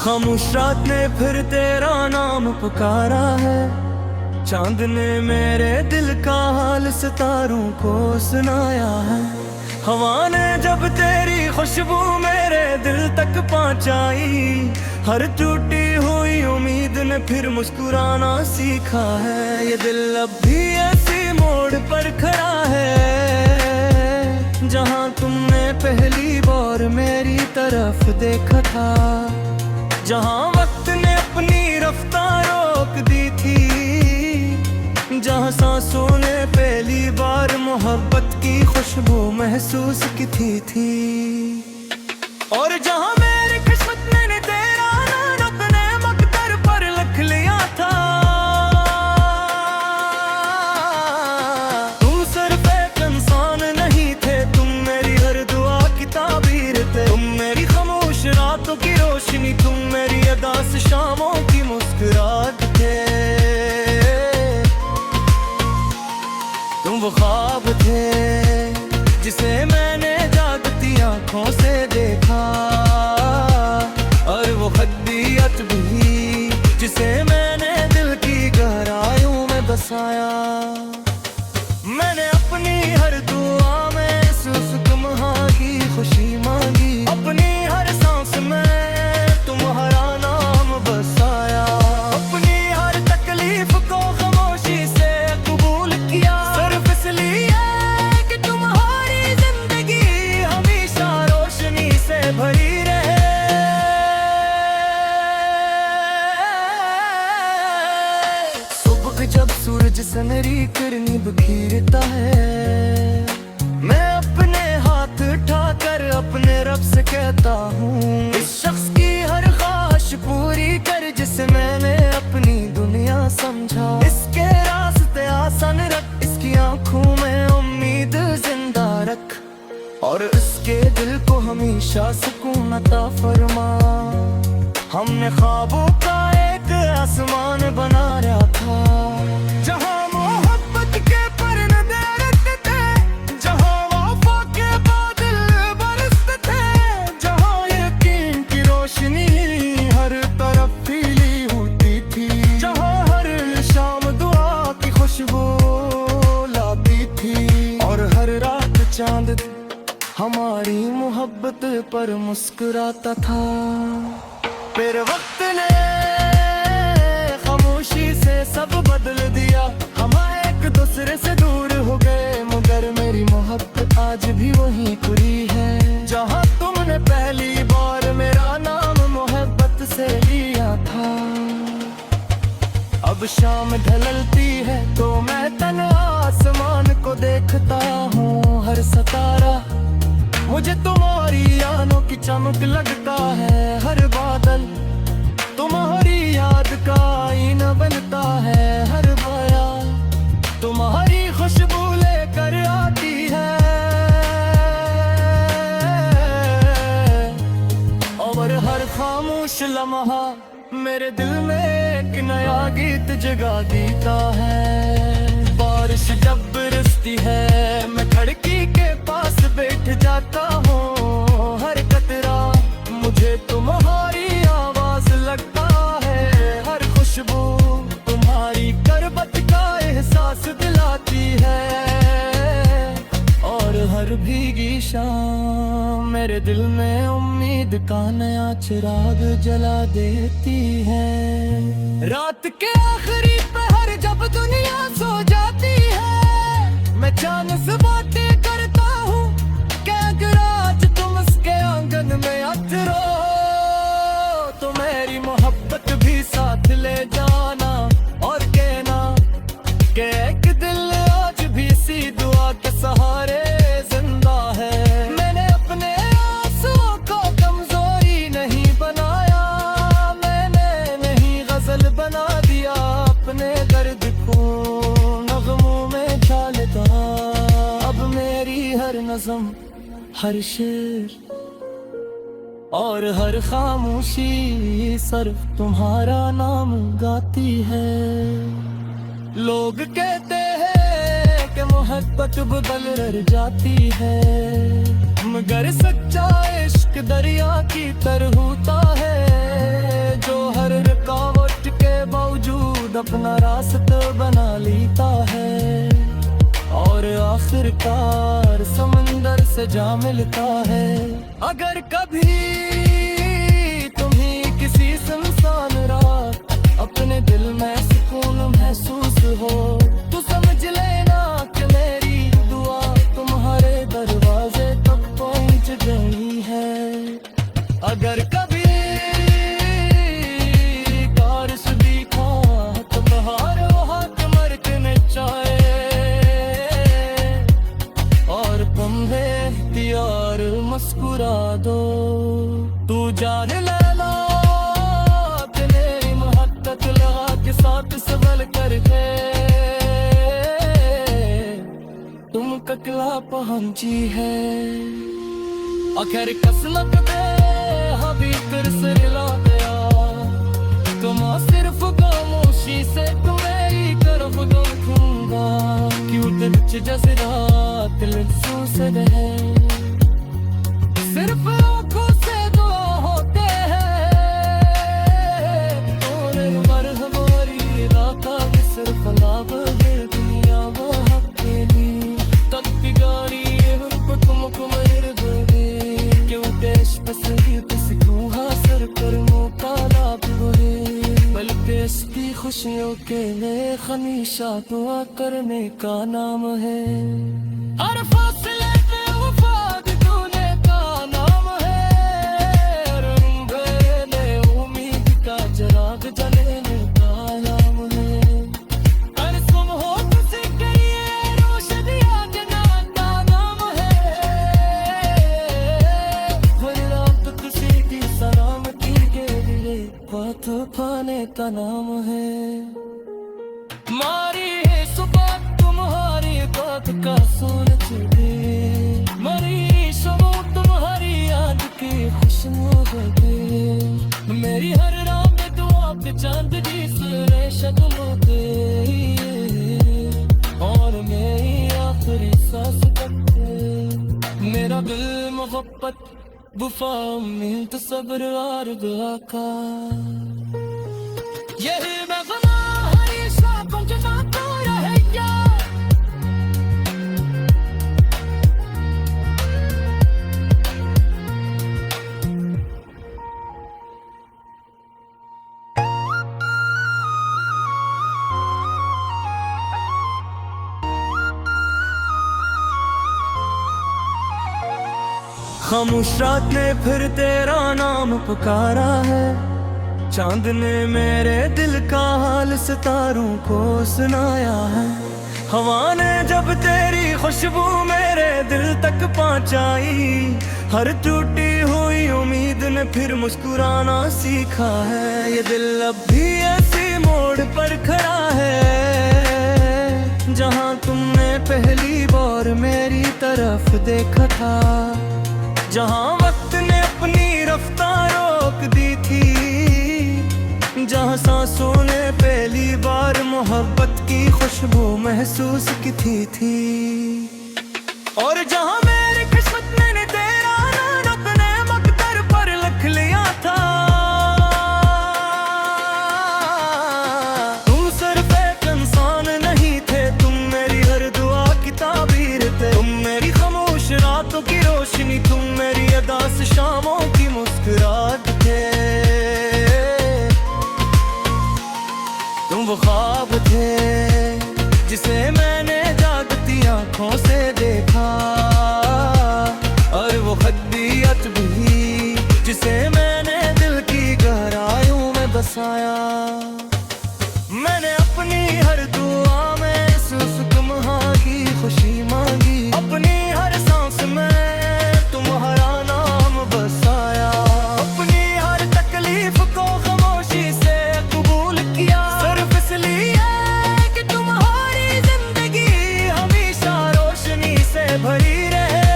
खामोश रात ने फिर तेरा नाम पुकारा है, चांद ने मेरे दिल का हाल सितारों को सुनाया है। हवा ने जब तेरी खुशबू मेरे दिल तक पहुंचाई, हर टूटी हुई उम्मीद ने फिर मुस्कुराना सीखा है। ये दिल अब भी ऐसी मोड़ पर खड़ा है, जहां तुमने पहली बार मेरी तरफ देखा था, जहां वक्त ने अपनी रफ्तार रोक दी थी, जहां सांसों ने पहली बार मोहब्बत की खुशबू महसूस की थी। और जहां मेरी किस्मत ने तेरा नाम अपने मकदर पर लिख लिया था, तुम सिर्फ एक इंसान नहीं थे, तुम मेरी हर दुआ की ताबीर थे। तुम मेरी खामोश रातों की रोशनी, तुम मेरी अदास शामों की मुस्कुराहट थे। तुम वो ख्वाब थे जिसे मैंने जागती आंखों से देखा, और वो खद्दियत भी जिसे मैंने दिल की गहराइयों में बसाया। मैंने अपनी हर दुआ में सिर्फ तुम्हारी खुशी मांगी, अपनी हर सांस में तुम्हारा नाम बसाया, अपनी हर तकलीफ को खामोशी से कबूल किया, सिर्फ इसलिए कि तुम्हारी जिंदगी हमेशा रोशनी से भरी रहे। सुबह जब सूरज सनरी किरनी बिखेरता है, मैं अपने हाथ उठाकर अपने रब से कहता हूँ, इस शख्स की हर ख्वाहिश पूरी कर जिसे मैंने अपनी दुनिया समझा। इसके रास्ते आसान रख, इसकी आंखों में उम्मीद जिंदा रख, और इसके दिल को हमेशा सुकून अता फरमा। हमने ख्वाबों का एक आसमान बना रहा था, जहाँ मोहब्बत के परदे रखते थे, जहाँ वफा के बादल बरसते थे, जहाँ यकीन की रोशनी हर तरफ फैली होती थी, जहाँ हर शाम दुआ की खुशबू लाती थी, और हर रात चांद हमारी मोहब्बत पर मुस्कुराता था। फिर वक्त ने खामोशी से सब बदल दिया, हम एक दूसरे से दूर हो गए, मगर मेरी मोहब्बत आज भी वहीं खुली है, जहाँ तुमने पहली बार मेरा नाम मोहब्बत से लिया था। अब शाम ढलती है तो मैं तन्हा आसमान को देखता हूँ, हर सितारा मुझे तुम्हारी आनों की चमक लगता है, हर बादल तुम्हारी याद का आईना बनता है, हर माया तुम्हारी खुशबू लेकर आती है, और हर खामोश लम्हा मेरे दिल में एक नया गीत जगा देता है। बारिश जब बरसती है मैं खिड़की के पास बैठ जाता हूँ, हर कतरा मुझे तुम्हारी आवाज लगता है, हर खुशबू तुम्हारी करबत का एहसास दिलाती है, और हर भीगी शाम मेरे दिल में उम्मीद का नया चिराग जला देती है। रात के आखिरी पहर जब दुनिया सो जाती है, मैं चांद से बातें करता हूँ कि अगर आज तुम उसके आंगन में उतरो तो मेरी मोहब्बत भी साथ ले जाना, और कहना कि एक दिल आज भी इसी दुआ के सहारे जिंदा है। मैंने अपने आंसुओं को कमजोरी नहीं बनाया, मैंने नहीं गजल बना दिया, अपने दर्द को नगमों में डालता। अब मेरी हर नज़म, हर शेर और हर खामोशी सिर्फ तुम्हारा नाम गाती है। लोग कहते हैं कि मोहब्बत बदल जाती है, मगर सच्चा इश्क दरिया की तरह होता है। हर रुकावट के बावजूद अपना रास्ता बना लेता है और आखिरकार समंदर से जा मिलता है। अगर कभी तुम्हें किसी सुनसान रात अपने दिल में सुकून महसूस हो तो समझ लेना कि मेरी दुआ तुम्हारे दरवाजे तक पहुंच गई है। अगर कभी बारिश भी खा तुम्हारे हाथ मर के नचाए और तुम्हें इख्तियार मुस्कुरा दो, तू जान लेना तेरी मोहब्बत लगा के साथ संभल कर के तुम ककला पहुंची है। आखिर कसमत में हबी फिर से ला गया तुम सिर्फ खामोशी से तुम्हारी तरफ देखूंगा क्यों दिल च जज़्बात लफ्ज़ों से रहे सिर्फ आँखों से दुआ होते हैं और मर हमारी राता में सिर्फ लाभ है दुनिया वो हकेली तक बिगाड़ी तुमको मेरे दोगे क्यों देश पसंद किसको हासिल कर मौका लाभ हुए बल्कि इसकी खुशियों के लिए हमेशा दुआ करने का नाम है। हर फासले पे वफा देने का नाम है रंगले उम्मीद का चिराग जलने का नाम है। हर सुबह तुझसे करिए रोशनियां जन्नत का नाम है हर रात तुझसे की सलामती के लिए बात पाने का नाम है। मारी है सुबह तुम्हारी बात का सूरज दे मरी शमो तुम्हारी याद की खुशबू दे मेरी हर रात में दुआ पे चांदनी सुरे शक्लों दे और मेरी आखिरी सांस तक दे मेरा दिल मोहब्बत वफा उम्मीद सब्र और दुआ का यही मैं गमा हरी सांपों के साथ रहेगा। खामोश रात ने फिर तेरा नाम पुकारा है चांद ने मेरे दिल का हाल सितारों को सुनाया है। हवा ने जब तेरी खुशबू मेरे दिल तक पहुंचाई हर टूटी हुई उम्मीद ने फिर मुस्कुराना सीखा है। ये दिल अब भी ऐसी मोड़ पर खड़ा है जहां तुमने पहली बार मेरी तरफ देखा था जहां वक्त ने अपनी रफ्तार रोक दी थी जहां सांसों ने पहली बार मोहब्बत की खुशबू महसूस की थी और जहां मेरी किस्मत मैंने तेरा नाम अपने मकदर पर लिख लिया था। तुम सिर्फ एक इंसान नहीं थे तुम मेरी हर दुआ की ताबीर थे तुम मेरी खामोश रातों की रोशनी तुम मेरी अदास शामों की मुस्कुराहट थे तुम वो ख्वाब थे जिसे मैंने जागती आंखों से देखा और वो खद्दियत भी जिसे मैंने दिल की गहराइयों में बसाया। मैंने अपनी हर दुआ में सिर्फ तुम्हारी खुशी मांगी अपनी हर सांस में तुम्हारा नाम बसाया अपनी हर तकलीफ को खामोशी से कबूल किया सिर्फ इसलिए कि तुम्हारी जिंदगी हमेशा रोशनी से भरी रहे।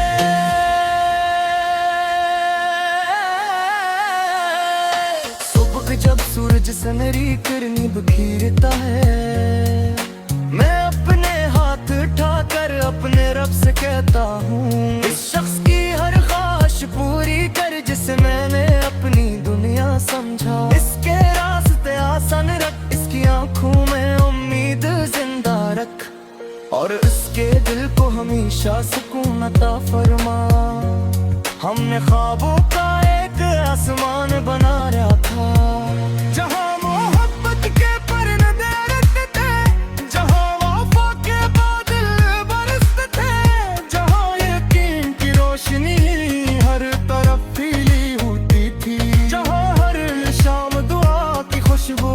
सुबह जब सूरज सनरी किरनी बिखेरता है मैं अपने हाथ उठाकर अपने रब से कहता हूँ इस शख्स की हर ख्वाहिश पूरी कर जिसे मैंने अपनी दुनिया समझा इसके रास्ते और उसके दिल को हमेशा सुकून अता फरमा। हमने ख्वाबों का एक आसमान बना रहा था, जहाँ मोहब्बत के परिंदे रटते थे, जहाँ वफा के बादल बरसते थे, जहाँ यकीन की रोशनी हर तरफ फैली होती थी, जहाँ हर शाम दुआ की खुशबू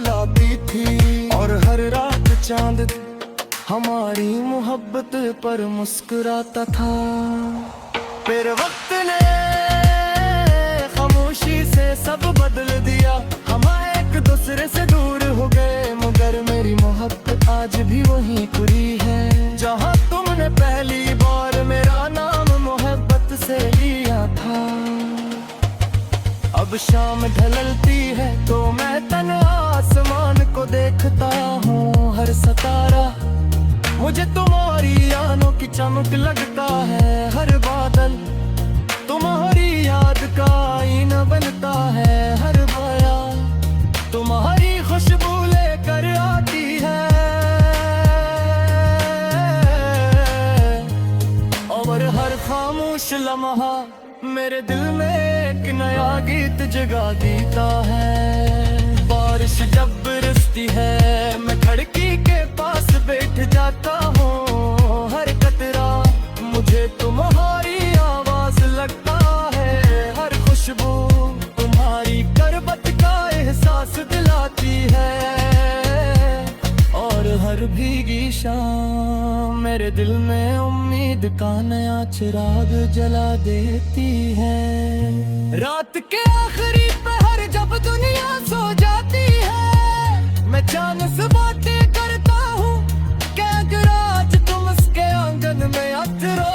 लाती थी, और हर रात चांद हमारी मोहब्बत पर मुस्कुराता था। फिर वक्त ने खामोशी से सब बदल दिया, हम एक दूसरे से दूर हो गए, मगर मेरी मोहब्बत आज भी वहीं खुली है, जहाँ तुमने पहली बार मेरा नाम मोहब्बत से लिया था। अब शाम ढलती है तो मैं तन्हा आसमान को देखता हूँ, हर सितारा मुझे तुम्हारी आनों की चमक लगता है, हर बादल तुम्हारी याद का आईना बनता है, हर बयान तुम्हारी खुशबू लेकर आती है, और हर खामोश लम्हा मेरे दिल में एक नया गीत जगा देता है। बारिश जब बरसती है मैं खिड़की के पास बैठ जाता हूँ, हर कतरा मुझे तुम्हारी आवाज लगता है, हर खुशबू तुम्हारी करबत का एहसास दिलाती है, और हर भीगी शाम मेरे दिल में उम्मीद का नया चिराग जला देती है। रात के आखिरी पहर जब दुनिया सो जाती है, मैं चांद से बातें करता हूँ कि अगर आज तुम उसके आंगन में उतरो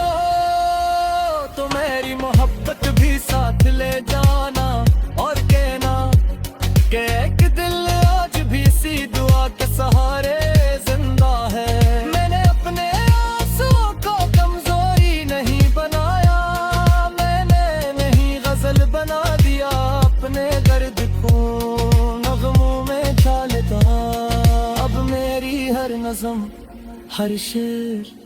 तो मेरी मोहब्बत भी साथ ले जाना, और कहना कि एक दिल आज भी इसी दुआ के सहारे जिंदा है। मैंने अपने आंसुओं को कमजोरी नहीं बनाया, मैंने नहीं गजल बना दिया, अपने दर्द को नगमों में ढालता। अब मेरी हर नज़म, हर शेर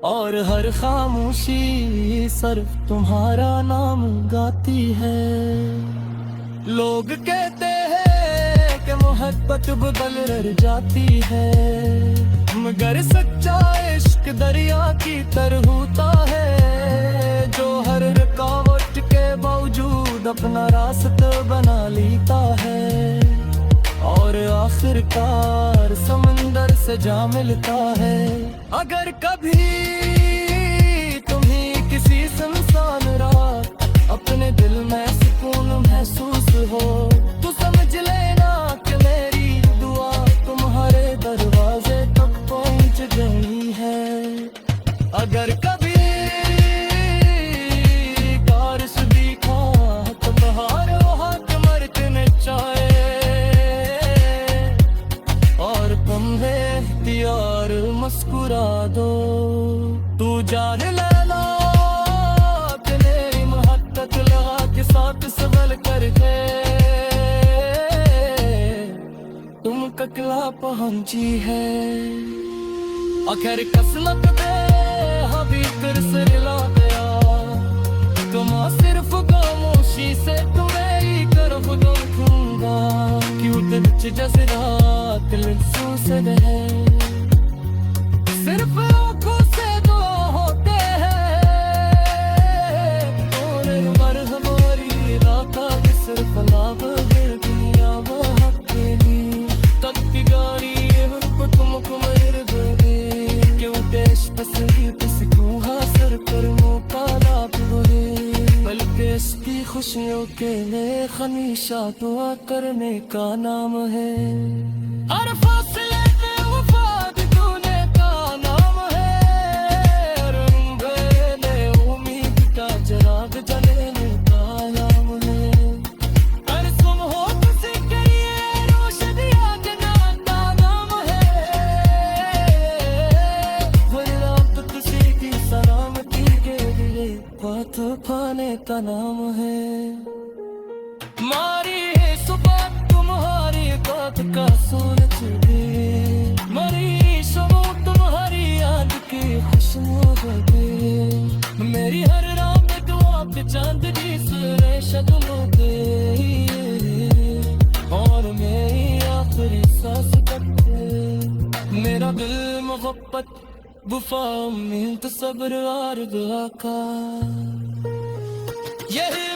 और हर खामोशी सिर्फ तुम्हारा नाम गाती है। लोग कहते हैं कि मोहब्बत बदल जाती है, मगर सच्चा इश्क दरिया की तरह होता है, जो हर रुकावट के बावजूद अपना रास्ता बना लेता है, और आखिरकार समंदर से जा मिलता है। अगर कभी तुम्हें किसी सुनसान रात अपने दिल में सुकून महसूस हो तो समझ लेना कि मेरी दुआ तुम्हारे दरवाजे तक पहुंच गई है। अगर कभी बारिश भी खा तो बहारों हाथ मरते चाहे, और तुम यार मुस्कुरा दो, तू जान लेना कि मेरी मोहब्बत लगा के साथ संभल कर के तुम ककला पहुंची है। आखिर किस्मत दे हबी फिर से मिला गया, तुम सिर्फ खामोशी से तुम्हें ही तरफ देखूंगा, क्यों दिल जज्बात लफ्ज़ों से है, सिर्फ आँखों से दुआ होते हैं, और मर हमारी राता सिर्फ लाभ दुनिया वो हकेली तक गाड़ी हमको तुमको मेरे दे, क्यों देश पसंद किसको हासिल कर मौका ना पूरे, बल्कि इसकी खुशियों के लिए हमेशा दुआ करने का नाम है। हर फासले में वफा देने का नाम है, रंगले उम्मीद का चिराग जलाने का नाम है, हर सुबह तुझसे करिए रोशनियां जलाने का नाम है, वरना तो तुझे की सलामती के लिए बात पाने का नाम है। मारी सुबह तुम्हारी बात का सूरज भी मरी मेरा दिल मोहब्बत वफा उम्मीद सब्र और दुआ का यही